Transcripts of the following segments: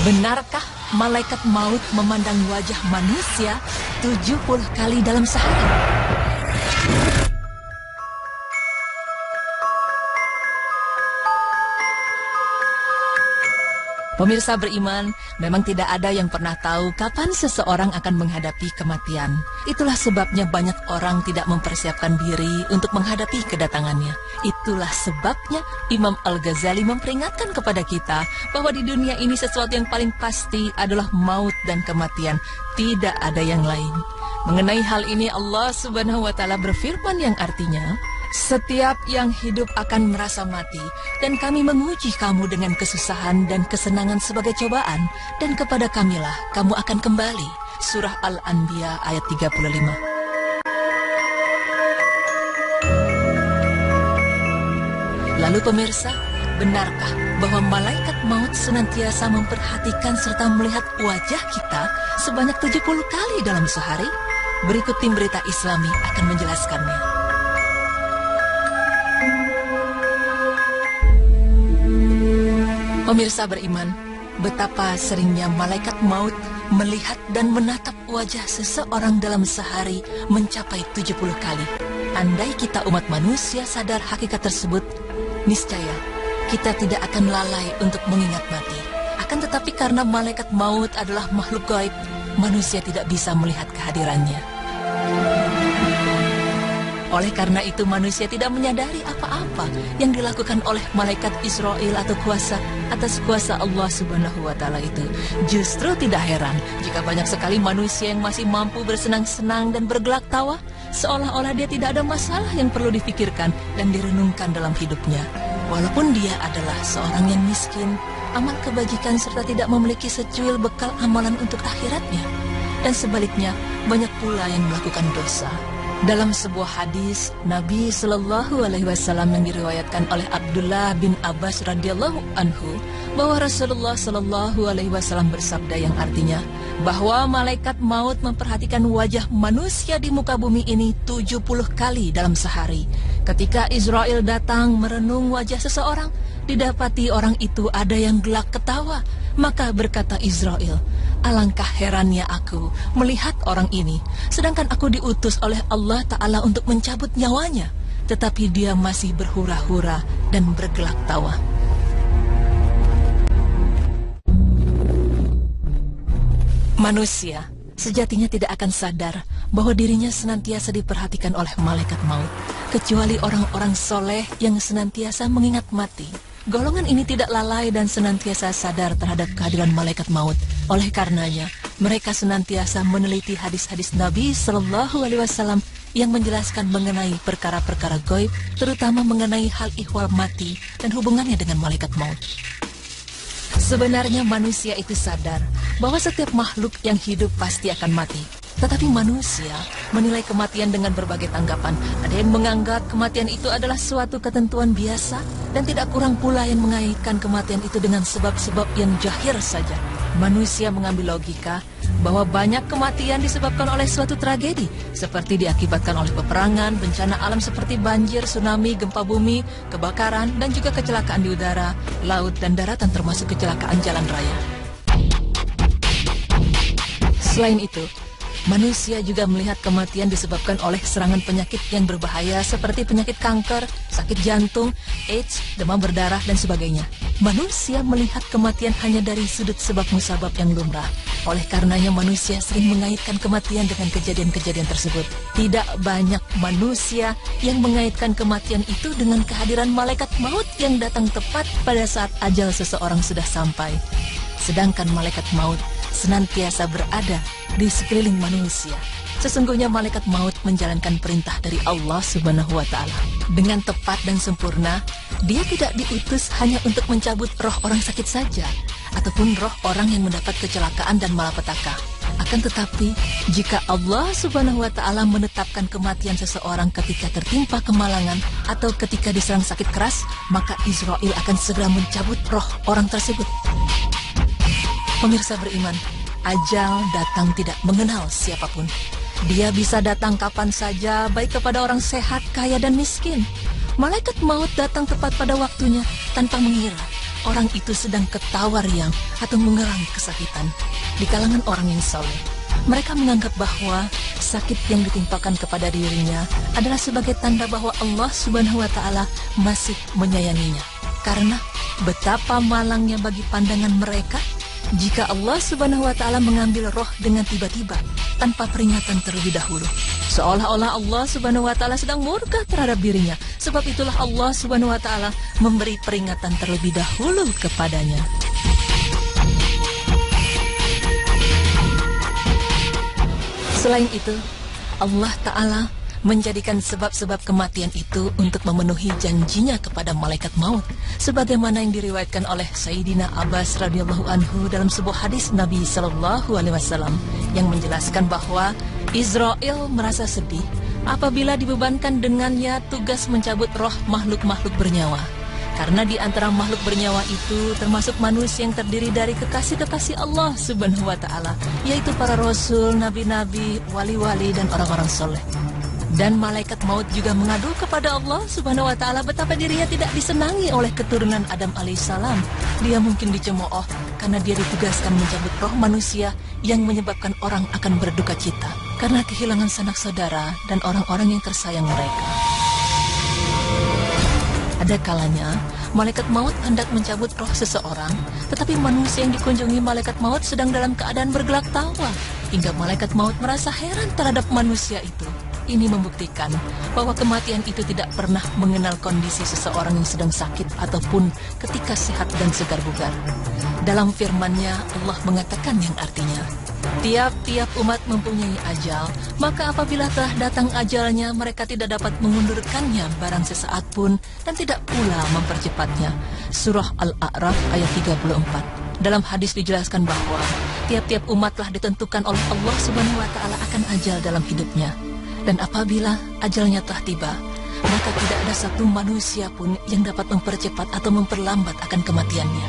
Benarkah malaikat maut memandang wajah manusia 70 kali dalam sehari? Pemirsa beriman, memang tidak ada yang pernah tahu kapan seseorang akan menghadapi kematian. Itulah sebabnya banyak orang tidak mempersiapkan diri untuk menghadapi kedatangannya. Itulah sebabnya Imam Al-Ghazali memperingatkan kepada kita bahwa di dunia ini sesuatu yang paling pasti adalah maut dan kematian. Tidak ada yang lain. Mengenai hal ini Allah Subhanahu wa Ta'ala berfirman yang artinya, setiap yang hidup akan merasa mati, dan kami menguji kamu dengan kesusahan dan kesenangan sebagai cobaan, dan kepada kamilah kamu akan kembali. Surah Al-Anbiya ayat 35. Lalu pemirsa, benarkah bahwa malaikat maut senantiasa memperhatikan serta melihat wajah kita sebanyak 70 kali dalam sehari? Berikut tim Berita Islami akan menjelaskannya. Pemirsa beriman, betapa seringnya malaikat maut melihat dan menatap wajah seseorang dalam sehari mencapai 70 kali. Andai kita umat manusia sadar hakikat tersebut, niscaya kita tidak akan lalai untuk mengingat mati. Akan tetapi karena malaikat maut adalah makhluk gaib, manusia tidak bisa melihat kehadirannya. Oleh karena itu manusia tidak menyadari apa-apa yang dilakukan oleh malaikat Israel atau kuasa atas kuasa Allah Subhanahu wa Ta'ala itu. Justru tidak heran jika banyak sekali manusia yang masih mampu bersenang-senang dan bergelak tawa, seolah-olah dia tidak ada masalah yang perlu difikirkan dan direnungkan dalam hidupnya. Walaupun dia adalah seorang yang miskin, amal kebajikan serta tidak memiliki secuil bekal amalan untuk akhiratnya. Dan sebaliknya, banyak pula yang melakukan dosa. Dalam sebuah hadis Nabi Shallallahu Alaihi Wasallam yang diriwayatkan oleh Abdullah bin Abbas radhiyallahu anhu, bahwa Rasulullah Shallallahu Alaihi Wasallam bersabda yang artinya bahwa malaikat maut memperhatikan wajah manusia di muka bumi ini 70 kali dalam sehari. Ketika Israel datang merenung wajah seseorang, didapati orang itu ada yang gelak ketawa. Maka berkata Israel, alangkah herannya aku melihat orang ini, sedangkan aku diutus oleh Allah Ta'ala untuk mencabut nyawanya, tetapi dia masih berhura-hura dan bergelak tawa. Manusia sejatinya tidak akan sadar bahwa dirinya senantiasa diperhatikan oleh malaikat maut, kecuali orang-orang soleh yang senantiasa mengingat mati. Golongan ini tidak lalai dan senantiasa sadar terhadap kehadiran malaikat maut. Oleh karenanya, mereka senantiasa meneliti hadis-hadis Nabi Shallallahu Alaihi Wasallam yang menjelaskan mengenai perkara-perkara gaib, terutama mengenai hal ihwal mati dan hubungannya dengan malaikat maut. Sebenarnya manusia itu sadar bahwa setiap makhluk yang hidup pasti akan mati. Tetapi manusia menilai kematian dengan berbagai tanggapan. Ada yang menganggap kematian itu adalah suatu ketentuan biasa, dan tidak kurang pula yang mengaitkan kematian itu dengan sebab-sebab yang jahir saja. Manusia mengambil logika bahwa banyak kematian disebabkan oleh suatu tragedi, seperti diakibatkan oleh peperangan, bencana alam seperti banjir, tsunami, gempa bumi, kebakaran, dan juga kecelakaan di udara, laut, dan daratan termasuk kecelakaan jalan raya. Selain itu, manusia juga melihat kematian disebabkan oleh serangan penyakit yang berbahaya seperti penyakit kanker, sakit jantung, AIDS, demam berdarah, dan sebagainya. Manusia melihat kematian hanya dari sudut sebab musabab yang lumrah. Oleh karenanya manusia sering mengaitkan kematian dengan kejadian-kejadian tersebut. Tidak banyak manusia yang mengaitkan kematian itu dengan kehadiran malaikat maut yang datang tepat pada saat ajal seseorang sudah sampai. Sedangkan malaikat maut senantiasa berada di sekeliling manusia. Sesungguhnya malaikat maut menjalankan perintah dari Allah Subhanahu wa Ta'ala dengan tepat dan sempurna. Dia tidak diutus hanya untuk mencabut roh orang sakit saja, ataupun roh orang yang mendapat kecelakaan dan malapetaka. Akan tetapi, jika Allah Subhanahu wa Ta'ala menetapkan kematian seseorang ketika tertimpa kemalangan atau ketika diserang sakit keras, maka Israel akan segera mencabut roh orang tersebut. Pemirsa beriman, ajal datang tidak mengenal siapapun. Dia bisa datang kapan saja, baik kepada orang sehat, kaya, dan miskin. Malaikat maut datang tepat pada waktunya tanpa mengira. orang itu sedang ketawa riang atau mengalami kesakitan. Di kalangan orang yang saleh, mereka menganggap bahwa sakit yang ditimpakan kepada dirinya adalah sebagai tanda bahwa Allah Subhanahu wa Ta'ala masih menyayanginya. Karena betapa malangnya bagi pandangan mereka jika Allah Subhanahu wa Ta'ala mengambil roh dengan tiba-tiba tanpa peringatan terlebih dahulu, seolah-olah Allah Subhanahu wa Ta'ala sedang murka terhadap dirinya. Sebab itulah Allah Subhanahu wa Ta'ala memberi peringatan terlebih dahulu kepadanya. Selain itu, Allah Ta'ala menjadikan sebab-sebab kematian itu untuk memenuhi janjinya kepada malaikat maut, sebagaimana yang diriwayatkan oleh Sayyidina Abbas radhiyallahu anhu dalam sebuah hadis Nabi sallallahu alaihi wasallam yang menjelaskan bahwa Israel merasa sedih apabila dibebankan dengannya tugas mencabut roh makhluk-makhluk bernyawa. Karena di antara makhluk bernyawa itu termasuk manusia yang terdiri dari kekasih-kekasih Allah Subhanahu wa Ta'ala, yaitu para rasul, nabi-nabi, wali-wali, dan orang-orang soleh. Dan malaikat maut juga mengadu kepada Allah Subhanahu wa Ta'ala betapa dirinya tidak disenangi oleh keturunan Adam alaihissalam. Dia mungkin dicemooh karena dia ditugaskan mencabut roh manusia yang menyebabkan orang akan berduka cita karena kehilangan sanak saudara dan orang-orang yang tersayang mereka. Ada kalanya malaikat maut hendak mencabut roh seseorang, tetapi manusia yang dikunjungi malaikat maut sedang dalam keadaan bergelak tawa, hingga malaikat maut merasa heran terhadap manusia itu. Ini membuktikan bahwa kematian itu tidak pernah mengenal kondisi seseorang yang sedang sakit ataupun ketika sehat dan segar bugar. Dalam firman-Nya Allah mengatakan yang artinya, tiap-tiap umat mempunyai ajal, maka apabila telah datang ajalnya, mereka tidak dapat mengundurkannya barang sesaat pun dan tidak pula mempercepatnya. Surah Al-A'raf ayat 34. Dalam hadis dijelaskan bahwa tiap-tiap umat telah ditentukan oleh Allah Subhanahu wa Ta'ala akan ajal dalam hidupnya. Dan apabila ajalnya telah tiba, maka tidak ada satu manusia pun yang dapat mempercepat atau memperlambat akan kematiannya.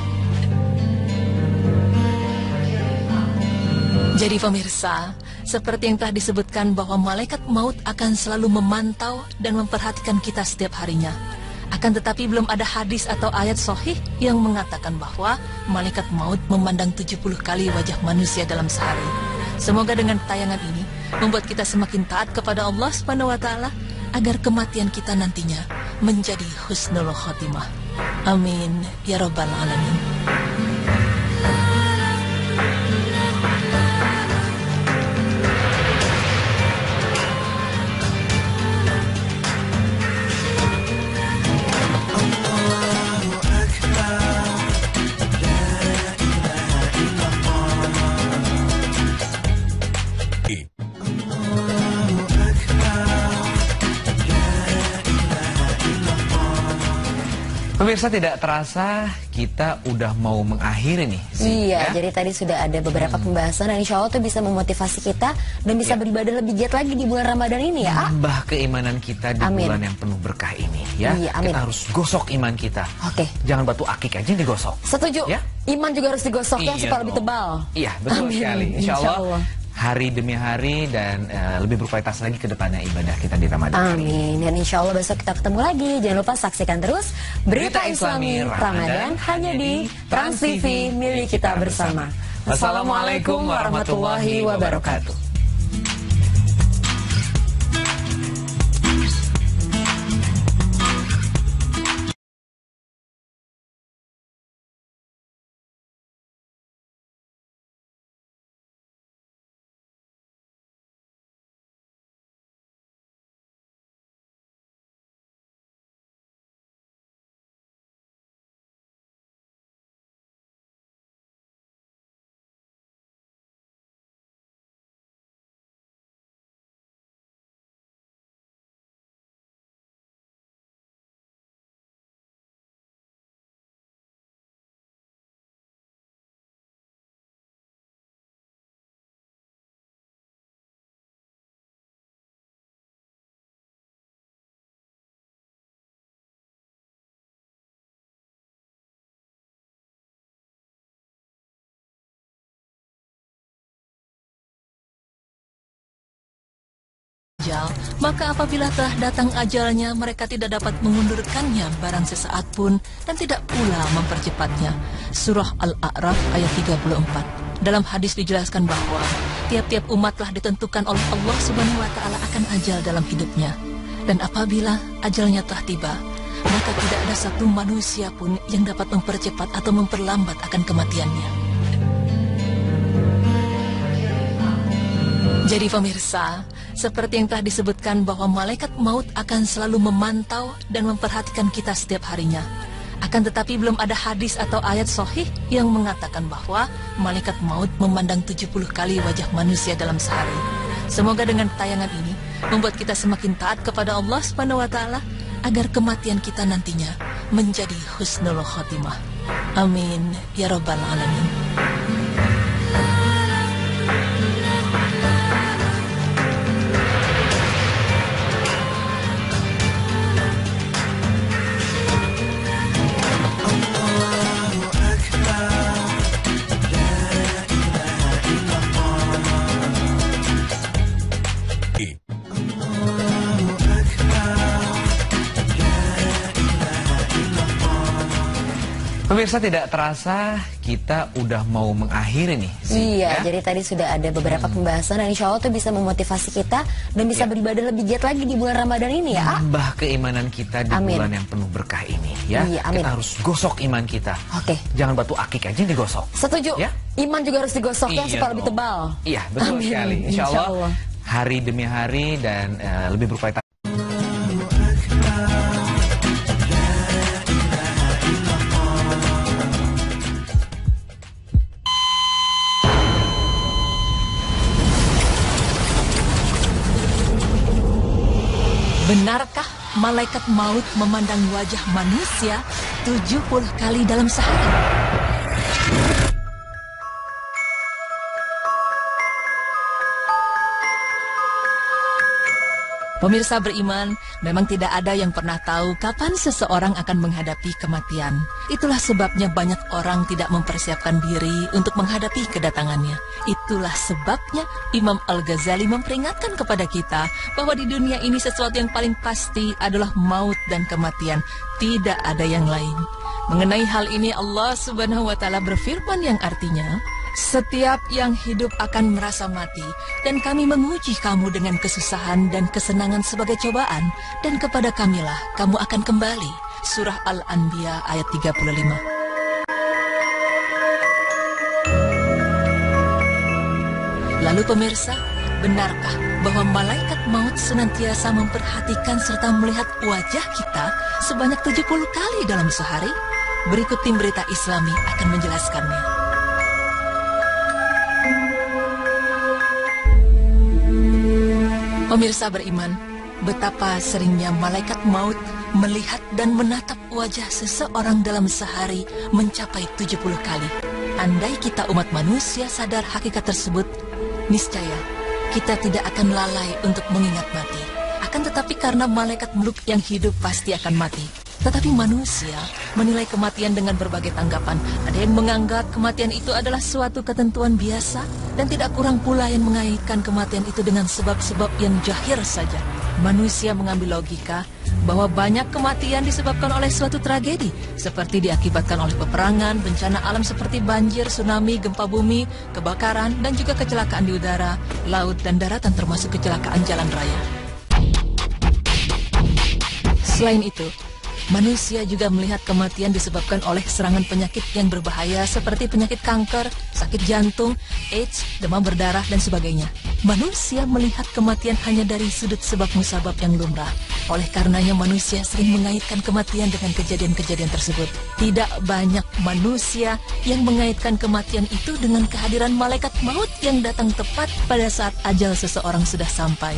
Jadi pemirsa, seperti yang telah disebutkan bahwa malaikat maut akan selalu memantau dan memperhatikan kita setiap harinya. Akan tetapi belum ada hadis atau ayat sahih yang mengatakan bahwa malaikat maut memandang 70 kali wajah manusia dalam sehari. Semoga dengan tayangan ini membuat kita semakin taat kepada Allah Subhanahu wa Ta'ala agar kematian kita nantinya menjadi husnul khotimah. Amin ya rabbal alamin. Pemirsa, tidak terasa kita udah mau mengakhiri nih. Iya, jadi tadi sudah ada beberapa pembahasan dan insya Allah tuh bisa memotivasi kita dan bisa beribadah lebih giat lagi di bulan Ramadan ini ya. Nambah keimanan kita di bulan yang penuh berkah ini ya. Iya, amin. Kita harus gosok iman kita. Oke. Jangan batu akik aja yang digosok. Setuju. Ya? Iman juga harus digosok ya Iya supaya lebih dong. tebal. Iya, betul Amin. sekali. Insya Insya Allah Allah. hari demi hari dan lebih berkualitas lagi ke depannya ibadah kita di Ramadan kali ini. Amin. Dan insya Allah besok kita ketemu lagi. Jangan lupa saksikan terus Berita Islami Ramadan hanya di Trans TV milik kita bersama. Wassalamualaikum warahmatullahi wabarakatuh. Maka apabila telah datang ajalnya, mereka tidak dapat mengundurkannya barang sesaat pun dan tidak pula mempercepatnya. Surah Al-A'raf ayat 34. Dalam hadis dijelaskan bahwa tiap-tiap umat telah ditentukan oleh Allah Subhanahu wa Ta'ala akan ajal dalam hidupnya. Dan apabila ajalnya telah tiba, maka tidak ada satu manusia pun yang dapat mempercepat atau memperlambat akan kematiannya. Jadi pemirsa, seperti yang telah disebutkan bahwa malaikat maut akan selalu memantau dan memperhatikan kita setiap harinya. Akan tetapi belum ada hadis atau ayat sahih yang mengatakan bahwa malaikat maut memandang 70 kali wajah manusia dalam sehari. Semoga dengan tayangan ini membuat kita semakin taat kepada Allah Subhanahu wa Ta'ala agar kematian kita nantinya menjadi husnul khotimah. Amin ya rabbal alamin. Pemirsa, tidak terasa kita udah mau mengakhiri nih. Iya, jadi tadi sudah ada beberapa pembahasan dan insya Allah tuh bisa memotivasi kita dan bisa beribadah lebih giat lagi di bulan Ramadan ini ya. Tambah keimanan kita di bulan yang penuh berkah ini ya. Iya, amin. Kita harus gosok iman kita. Oke. Jangan batu akik aja yang digosok. Setuju. Ya? Iman juga harus digosok ya Iya supaya lebih dong. tebal. Iya, betul Amin. sekali. Insya Insya Allah Allah. hari demi hari dan lebih berkualitas. Benarkah malaikat maut memandang wajah manusia 70 kali dalam sehari? Pemirsa beriman, memang tidak ada yang pernah tahu kapan seseorang akan menghadapi kematian. Itulah sebabnya banyak orang tidak mempersiapkan diri untuk menghadapi kedatangannya. Itulah sebabnya Imam Al-Ghazali memperingatkan kepada kita bahwa di dunia ini sesuatu yang paling pasti adalah maut dan kematian. Tidak ada yang lain. Mengenai hal ini Allah Subhanahu wa Ta'ala berfirman yang artinya, setiap yang hidup akan merasa mati, dan kami menguji kamu dengan kesusahan dan kesenangan sebagai cobaan, dan kepada kamilah kamu akan kembali. Surah Al-Anbiya ayat 35. Lalu pemirsa, benarkah bahwa malaikat maut senantiasa memperhatikan serta melihat wajah kita sebanyak 70 kali dalam sehari? Berikut tim Berita Islami akan menjelaskannya. Pemirsa beriman, betapa seringnya malaikat maut melihat dan menatap wajah seseorang dalam sehari mencapai 70 kali. Andai kita umat manusia sadar hakikat tersebut, niscaya kita tidak akan lalai untuk mengingat mati. Akan tetapi karena malaikat muluk yang hidup pasti akan mati, tetapi manusia menilai kematian dengan berbagai tanggapan. Ada yang menganggap kematian itu adalah suatu ketentuan biasa, dan tidak kurang pula yang mengaitkan kematian itu dengan sebab-sebab yang jahir saja. Manusia mengambil logika bahwa banyak kematian disebabkan oleh suatu tragedi, seperti diakibatkan oleh peperangan, bencana alam seperti banjir, tsunami, gempa bumi, kebakaran, dan juga kecelakaan di udara, laut, dan daratan termasuk kecelakaan jalan raya. Selain itu, manusia juga melihat kematian disebabkan oleh serangan penyakit yang berbahaya seperti penyakit kanker, sakit jantung, AIDS, demam berdarah, dan sebagainya. Manusia melihat kematian hanya dari sudut sebab musabab yang lumrah. Oleh karenanya manusia sering mengaitkan kematian dengan kejadian-kejadian tersebut. Tidak banyak manusia yang mengaitkan kematian itu dengan kehadiran malaikat maut yang datang tepat pada saat ajal seseorang sudah sampai.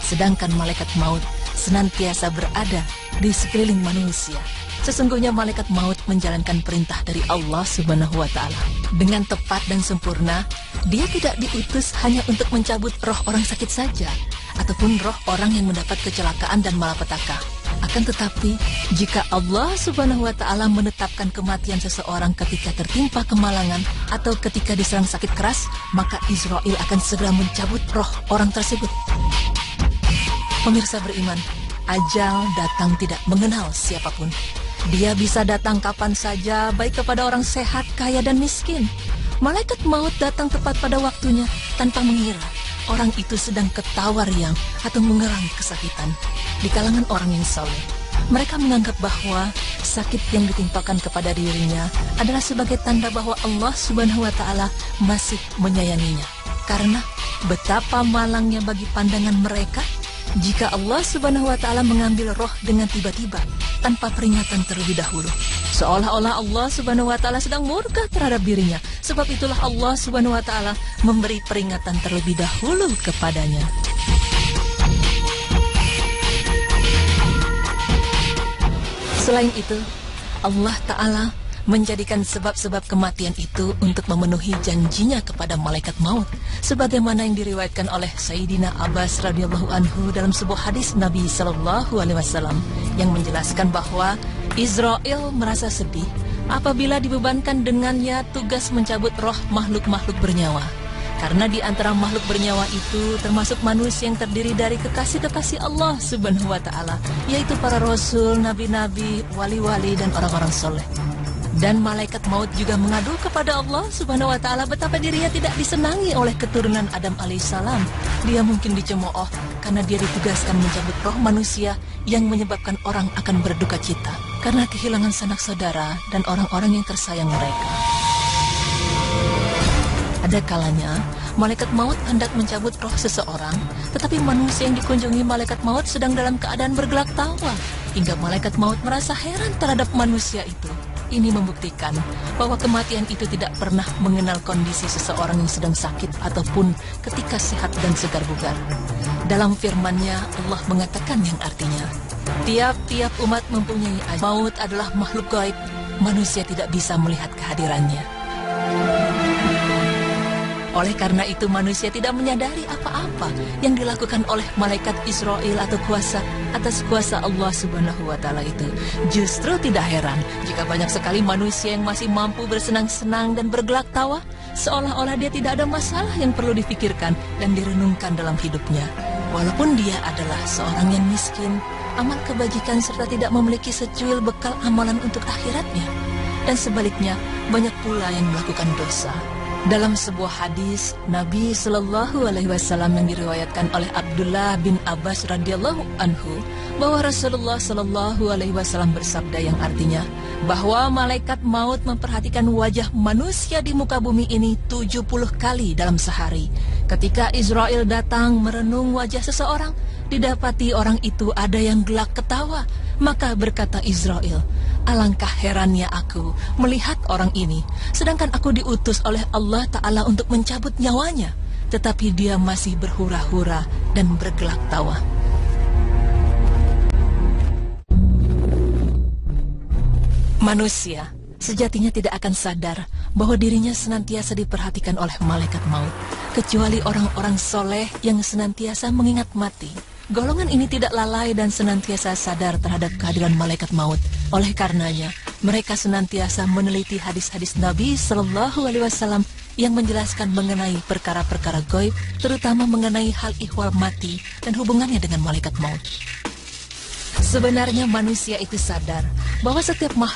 Sedangkan malaikat maut senantiasa berada di sekeliling manusia. Sesungguhnya malaikat maut menjalankan perintah dari Allah Subhanahu wa Ta'ala dengan tepat dan sempurna. Dia tidak diutus hanya untuk mencabut roh orang sakit saja, ataupun roh orang yang mendapat kecelakaan dan malapetaka. Akan tetapi, jika Allah Subhanahu wa Ta'ala menetapkan kematian seseorang ketika tertimpa kemalangan atau ketika diserang sakit keras, maka Israel akan segera mencabut roh orang tersebut. Pemirsa beriman, ajal datang tidak mengenal siapapun. Dia bisa datang kapan saja, baik kepada orang sehat, kaya, dan miskin. Malaikat maut datang tepat pada waktunya tanpa mengira orang itu sedang ketawa riang atau mengalami kesakitan. Di kalangan orang yang saleh, mereka menganggap bahwa sakit yang ditimpakan kepada dirinya adalah sebagai tanda bahwa Allah Subhanahu wa Ta'ala masih menyayanginya. Karena betapa malangnya bagi pandangan mereka jika Allah Subhanahu wa Ta'ala mengambil roh dengan tiba-tiba tanpa peringatan terlebih dahulu, seolah-olah Allah Subhanahu wa Ta'ala sedang murka terhadap dirinya. Sebab itulah Allah Subhanahu wa Ta'ala memberi peringatan terlebih dahulu kepadanya. Selain itu, Allah Ta'ala menjadikan sebab-sebab kematian itu untuk memenuhi janjinya kepada malaikat maut, sebagaimana yang diriwayatkan oleh Sayyidina Abbas radhiyallahu anhu dalam sebuah hadis Nabi sallallahu alaihi wasallam yang menjelaskan bahwa Israel merasa sedih apabila dibebankan dengannya tugas mencabut roh makhluk-makhluk bernyawa. Karena di antara makhluk bernyawa itu termasuk manusia yang terdiri dari kekasih-kekasih Allah Subhanahu wa Ta'ala, yaitu para rasul, nabi-nabi, wali-wali, dan orang-orang soleh. Dan malaikat maut juga mengadu kepada Allah Subhanahu wa Ta'ala betapa dirinya tidak disenangi oleh keturunan Adam alaihissalam. Dia mungkin dicemooh karena dia ditugaskan mencabut roh manusia yang menyebabkan orang akan berduka cita karena kehilangan sanak saudara dan orang-orang yang tersayang mereka. Ada kalanya malaikat maut hendak mencabut roh seseorang, tetapi manusia yang dikunjungi malaikat maut sedang dalam keadaan bergelak tawa, hingga malaikat maut merasa heran terhadap manusia itu. Ini membuktikan bahwa kematian itu tidak pernah mengenal kondisi seseorang yang sedang sakit ataupun ketika sehat dan segar bugar. Dalam firman-Nya Allah mengatakan yang artinya, tiap-tiap umat mempunyai ajal. Maut adalah makhluk gaib, manusia tidak bisa melihat kehadirannya. Oleh karena itu manusia tidak menyadari apa-apa yang dilakukan oleh malaikat Israel atau kuasa atas kuasa Allah Subhanahu wa Ta'ala itu. Justru tidak heran jika banyak sekali manusia yang masih mampu bersenang-senang dan bergelak tawa, seolah-olah dia tidak ada masalah yang perlu difikirkan dan direnungkan dalam hidupnya. Walaupun dia adalah seorang yang miskin, amal kebajikan serta tidak memiliki secuil bekal amalan untuk akhiratnya. Dan sebaliknya, banyak pula yang melakukan dosa. Dalam sebuah hadis Nabi Shallallahu Alaihi Wasallam yang diriwayatkan oleh Abdullah bin Abbas radhiyallahu anhu, bahwa Rasulullah Shallallahu Alaihi Wasallam bersabda yang artinya bahwa malaikat maut memperhatikan wajah manusia di muka bumi ini 70 kali dalam sehari. Ketika Israel datang merenung wajah seseorang, didapati orang itu ada yang gelak ketawa. Maka berkata Israel, alangkah herannya aku melihat orang ini, sedangkan aku diutus oleh Allah Ta'ala untuk mencabut nyawanya, tetapi dia masih berhura-hura dan bergelak tawa. Manusia sejatinya tidak akan sadar bahwa dirinya senantiasa diperhatikan oleh malaikat maut, kecuali orang-orang soleh yang senantiasa mengingat mati. Golongan ini tidak lalai dan senantiasa sadar terhadap kehadiran malaikat maut. Oleh karenanya, mereka senantiasa meneliti hadis-hadis Nabi Shallallahu Alaihi Wasallam yang menjelaskan mengenai perkara-perkara gaib, terutama mengenai hal ihwal mati dan hubungannya dengan malaikat maut. Sebenarnya manusia itu sadar bahwa setiap makhluk